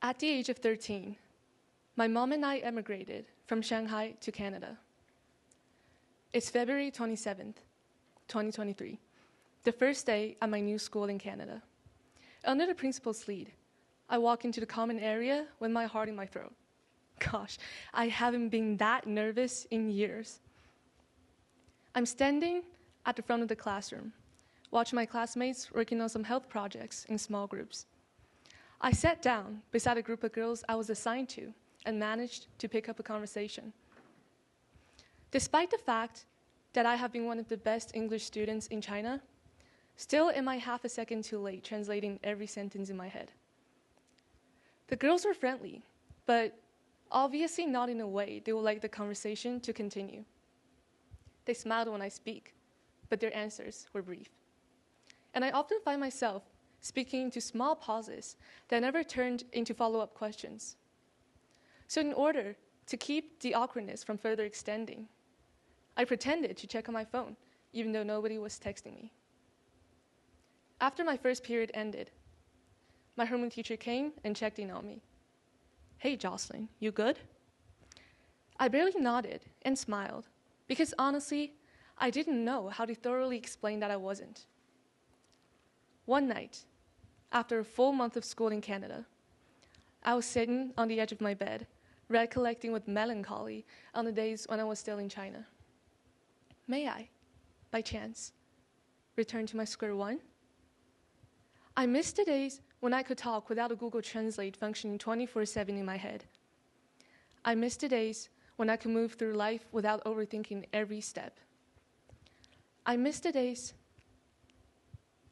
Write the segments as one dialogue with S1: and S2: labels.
S1: At the age of 13, my mom and I emigrated from Shanghai to Canada. It's February 27th, 2023, the first day at my new school in Canada. Under the principal's lead, I walk into the common area with my heart in my throat. Gosh, I haven't been that nervous in years. I'm standing at the front of the classroom, watching my classmates working on some health projects in small groups. I sat down beside a group of girls I was assigned to and managed to pick up a conversation. Despite the fact that I have been one of the best English students in China, still am I half a second too late translating every sentence in my head. The girls were friendly, but obviously not in a way they would like the conversation to continue. They smiled when I speak, but their answers were brief. And I often find myself speaking into small pauses that never turned into follow-up questions. So in order to keep the awkwardness from further extending, I pretended to check on my phone, even though nobody was texting me. After my first period ended, my homeroom teacher came and checked in on me. "Hey, Jocelyn, you good?" I barely nodded and smiled, because honestly, I didn't know how to thoroughly explain that I wasn't. One night, after a full month of school in Canada, I was sitting on the edge of my bed, recollecting with melancholy on the days when I was still in China. May I, by chance, return to my square one? I missed the days when I could talk without a Google Translate functioning 24/7 in my head. I missed the days when I could move through life without overthinking every step. I missed the days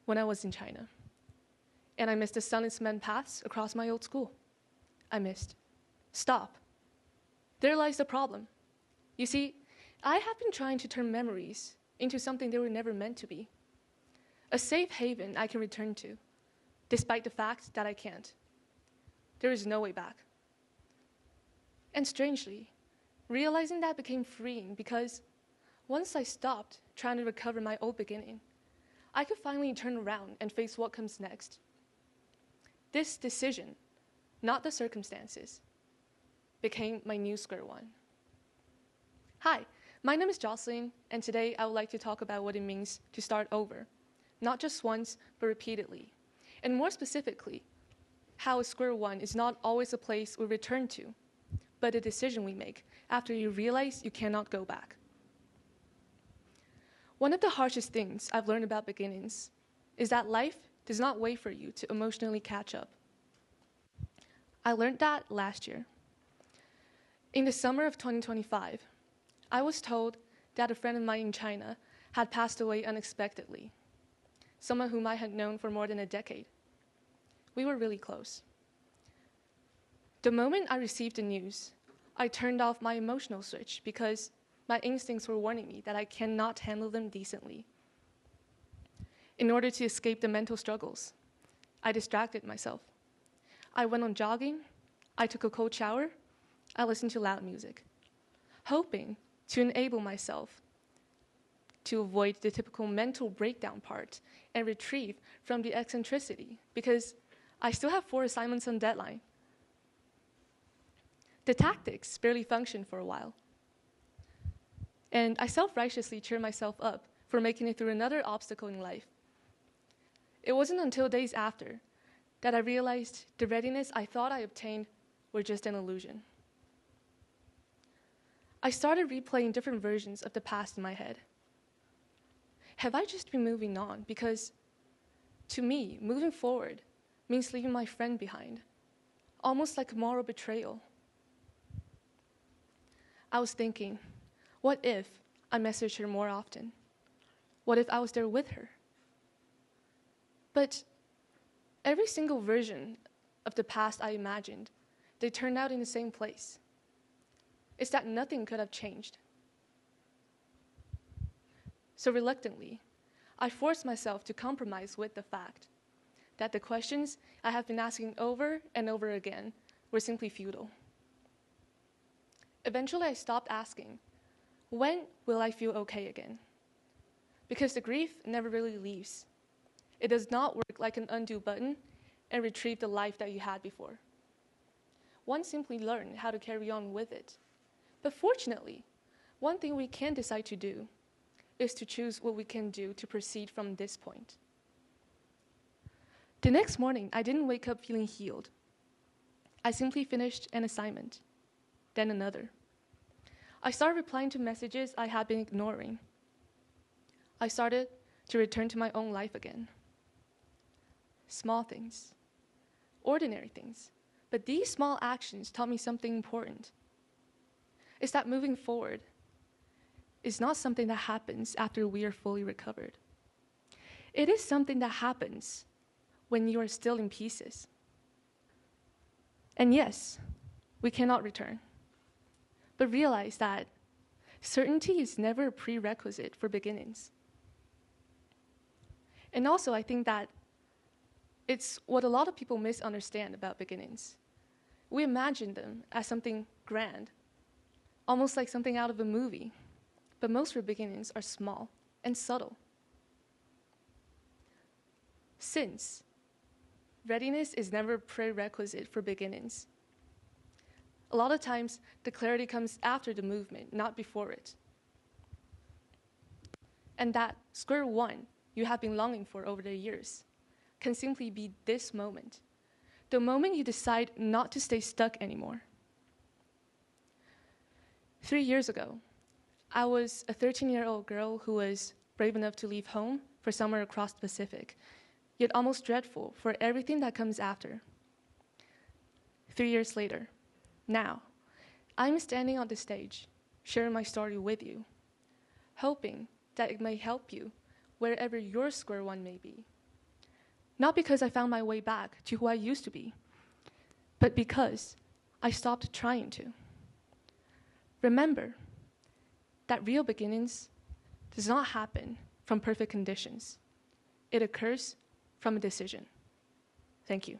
S1: when I was in China. And I missed the sunlit cement paths across my old school. I missed. Stop. There lies the problem. You see, I have been trying to turn memories into something they were never meant to be. A safe haven I can return to, despite the fact that I can't. There is no way back. And strangely, realizing that became freeing because once I stopped trying to recover my old beginning, I could finally turn around and face what comes next. This decision, not the circumstances, became my new square one. Hi, my name is Jocelyn, and today I would like to talk about what it means to start over, not just once, but repeatedly. And more specifically, how a square one is not always a place we return to, but a decision we make after you realize you cannot go back. One of the harshest things I've learned about beginnings is that life does not wait for you to emotionally catch up. I learned that last year. In the summer of 2025, I was told that a friend of mine in China had passed away unexpectedly, someone whom I had known for more than a decade. We were really close. The moment I received the news, I turned off my emotional switch because my instincts were warning me that I cannot handle them decently. In order to escape the mental struggles, I distracted myself. I went on jogging, I took a cold shower, I listened to loud music, hoping to enable myself to avoid the typical mental breakdown part and retrieve from the eccentricity because I still have 4 assignments on deadline. The tactics barely functioned for a while, and I self-righteously cheered myself up for making it through another obstacle in life. It wasn't until days after that I realized the readiness I thought I obtained were just an illusion. I started replaying different versions of the past in my head. Have I just been moving on? Because to me, moving forward means leaving my friend behind, almost like a moral betrayal. I was thinking, what if I messaged her more often? What if I was there with her? But every single version of the past I imagined, they turned out in the same place. It's that nothing could have changed. So reluctantly, I forced myself to compromise with the fact that the questions I have been asking over and over again were simply futile. Eventually, I stopped asking, when will I feel okay again? Because the grief never really leaves. It does not work like an undo button and retrieve the life that you had before. one simply learn how to carry on with it. But fortunately, one thing we can decide to do is to choose what we can do to proceed from this point. The next morning, I didn't wake up feeling healed. I simply finished an assignment, then another. I started replying to messages I had been ignoring. I started to return to my own life again. Small things, ordinary things, but these small actions taught me something important. It's that moving forward is not something that happens after we are fully recovered. It is something that happens when you are still in pieces. And yes, we cannot return. But realize that certainty is never a prerequisite for beginnings. And also, I think that it's what a lot of people misunderstand about beginnings. We imagine them as something grand, almost like something out of a movie. But most of our beginnings are small and subtle. Since readiness is never a prerequisite for beginnings, a lot of times the clarity comes after the movement, not before it. And that square one you have been longing for over the years can simply be this moment, the moment you decide not to stay stuck anymore. 3 years ago, I was a 13-year-old girl who was brave enough to leave home for somewhere across the Pacific, yet almost dreadful for everything that comes after. 3 years later, now, I'm standing on the stage, sharing my story with you, hoping that it may help you wherever your square one may be. Not because I found my way back to who I used to be, but because I stopped trying to. Remember that real beginnings does not happen from perfect conditions. It occurs from a decision. Thank you.